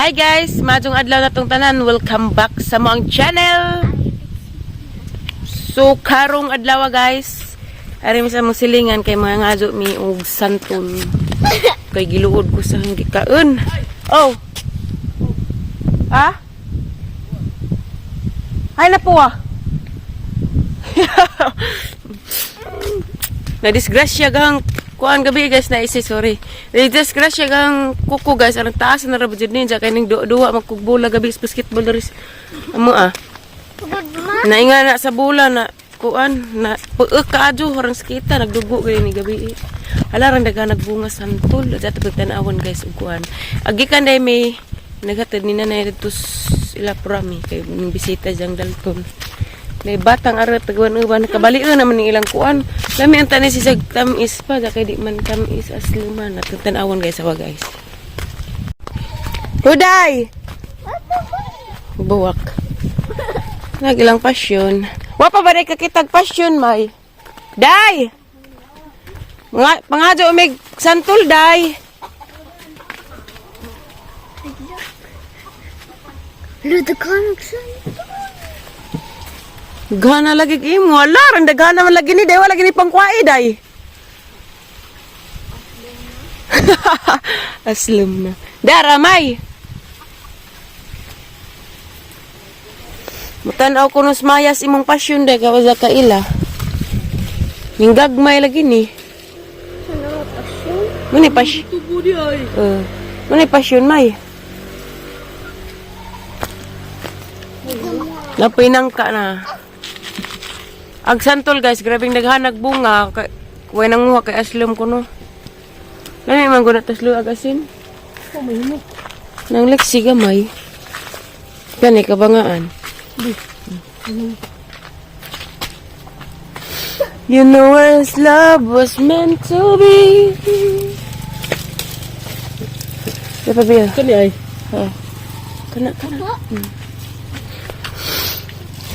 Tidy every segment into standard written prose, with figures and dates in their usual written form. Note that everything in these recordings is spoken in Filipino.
Hi guys, majong adlaw na tong tanan. Welcome back sa moang channel. So karong adlaw guys, ari mi sa mong silingan kay mga ngajo mi og santol. Kay giluod ko sa gikaon. Oh. Ha? Hay na po ah. Na disgrasya gang kuan gabi guys na isi sorry. Na disgrasya gang kuko guys ang taas na ra budget ninja kay ning duwa magkugbola gabi sa basketball ris. Amo ah. Nainga na sa bola na kuan na peuk kaadyo horang skita nagdugo gani ni gabi. Hala rang daga nagbunga santol dato pagtan-awon guys ug kuan. Agi kan day may naghatid ni nanay dito ila prami kay ning bisita jang Dalton. May batang arat taguan-uban kabalion naman ng ilang kuan. Lami ang tanis sa tamis pa kay di man tamis asliman at tan-awon guys awa guys. Huday. Buwak. Nagilang pasyon. Wa pa ba day kakitag pasyon may? Day. Mga pangadyo mig santol day. Luto comics. Gana lagi imo. Ala, randa gana man lagi ni day. Wala lagi ni pangkwai day. Aslam na. Dara, may. Mutanaw ko nos mayas imong pasyon day. Kawaza ka ila. Ninggagmay lagi ni. Ano pasyon? Muni pasyon. Tubo di ay. Muni pasyon, may. Napinang ka na. Ag santol guys, grabing naghanag bunga. Kuway nanguha kay aslam ko no. Lami man guna taslo agasin. Oh, may mo. Nang leksi gamay. Kani kabangaan. You know as love was meant to be. Apa biya? Kani ay. Kana.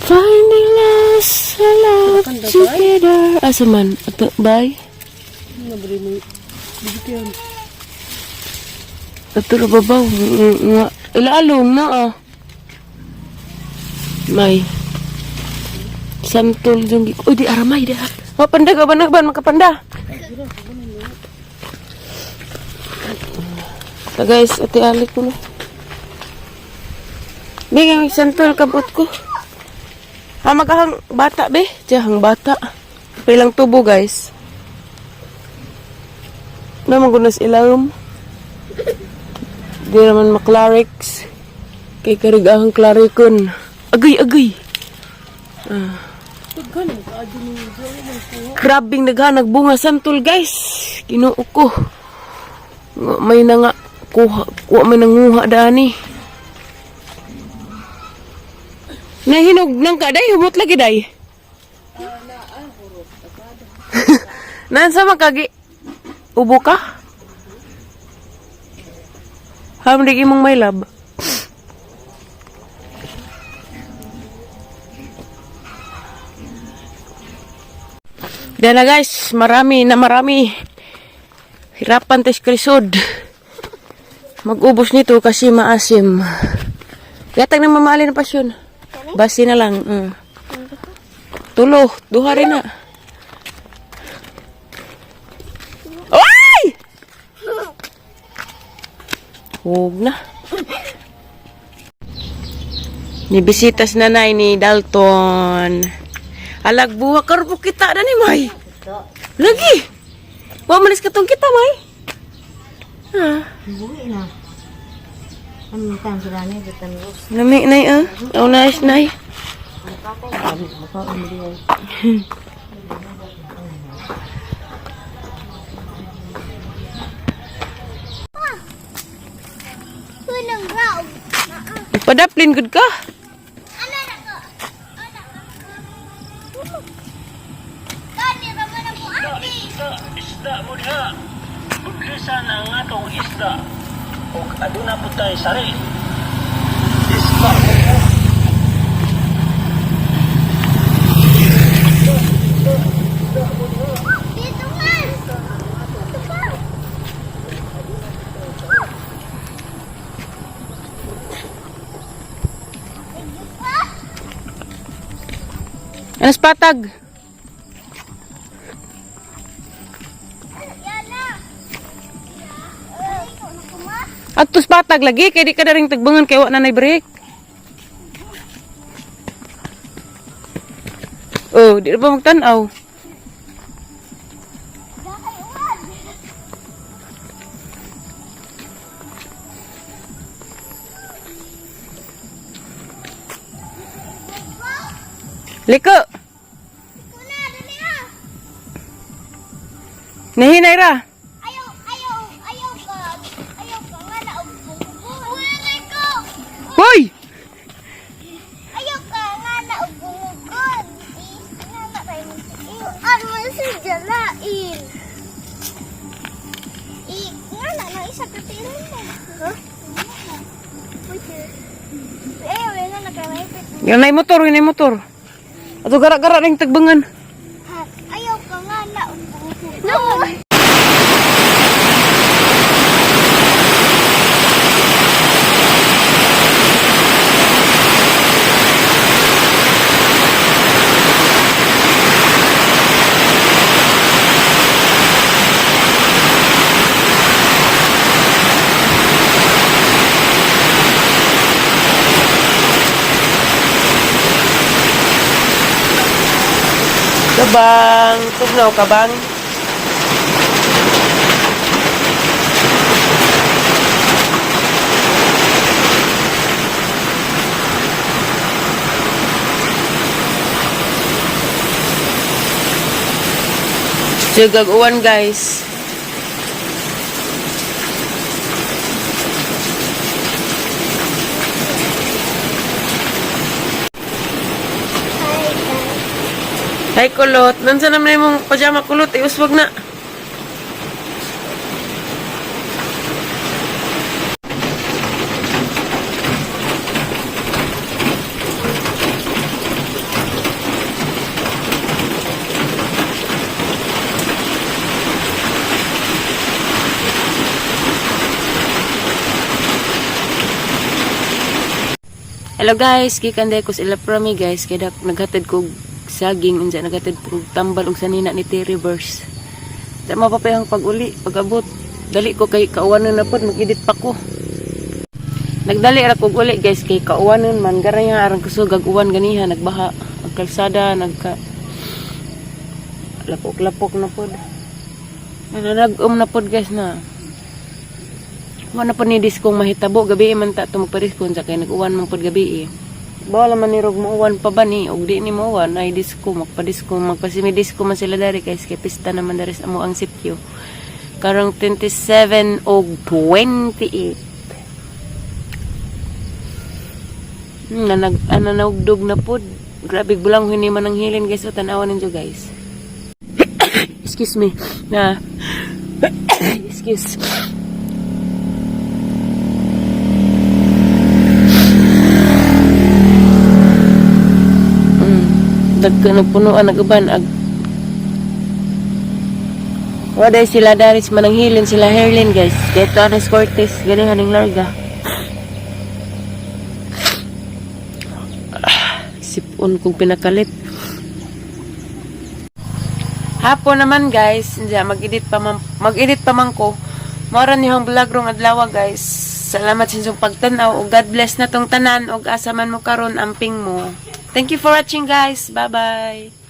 Finding us alive together. Asaman, ato bay. Nabri mo. Bigyan. Ato ra babaw. Ilalong na ah. May. Santol jung gi. Uy di aramay di. Oh panda ka ban makapanda. Ta guys, ati alik ko na. Bigyan santol kabot ko. Magahang bata be, jahang bata. Pilang tubo guys. Naman gunas ilawom. Di naman maklarix. Kay karigahang klarikon. Agay. Krabing naghanag bunga santol guys. Kinuo ko. May na nga kuha may nanguha dani. Nahinog nang kaday, humot lagi day. Nansa makagi ubo ka? Hamdig imong may lab. Yan na guys, marami. Hirapan tes krisod. Mag-ubos nito kasi maasim. Gatag na mamali na pasyon. Basi na lang. Tulo. Duha rin na. Oy! Huwag na. Nibisitas nanay ni Dalton. Alagbuha karpo kita na ni May. Lagi. Manis katong kita, May. Buwi na. Ano tang sila ni betan ros. Lami nay ah. Oh nice nay. Kunang raw. Padaplin gud ka. Ano na ko? Kani ra man ako ati. Isda mo diha. Buklisan ang atong isda. O aduna po tayo sari. Isda mo po. Dito man. Dito pa. Anas patag. Atus patag lagi kay di ka na ring tagbangan kay wa na nay break. Oh, di na ba magtanaw? Liko. Nahinay ra. Ayaw ka nga na ugugod ko. Hoy! Ayaw ka nga na ugugod. Nga na tayo ano man si Jalain. Nga na isa ka tinan mo. Ha? Ayaw nga na kamaipit. Yanay motor, yanay motor. Ato gara-gara ring tagbangan. Ayaw ka nga na ugugod. No! Kabang, tugnaw kabang. Sugag uwan guys. Ay kulot, nansa naman mong pajama kulot, uswag na. Hello guys, gikan day ko sila promi guys, kaya naghatid ko saging unsa nagatid og tambal og sanina ni T-reverse. Sa mapapayang pag-uli, pag-abot, dali ko kay kauwanon na pod mag-edit pa ko. Nagdali ra kog uli guys kay kauwanon man garay nga arang kusugag uwan ganiha nagbaha ang kalsada nagka lapok-lapok na pod. Nananag-om na pod guys na. Wala po ni diskong mahitabo gabi man ta to magpadiskon sa kay nag-uwan man pod gabi. Bawala man nirog mo uwan pa ba ni og di ni mo uwan ay disko magpasimidisco man sila dari kay pista naman dari sa amo ang sityo. Karong 27 og 28. Nanagdog na pod. Grabe bulang hini man ang hilin guys, o tanawan ninyo guys. Excuse me. Excuse. Dagkan punuan nagaban ag waday sila daris mananghilin sila Herlin guys dito Anes Cortez ganihan ning larga sipon kong pinakalit hapon naman guys mag-edit pa man ko mora niyong vlog rong adlaw guys. Salamat sa inyong pagtanaw ug God bless na tong tanan ug asa man mo karon amping mo. Thank you for watching guys. Bye-bye.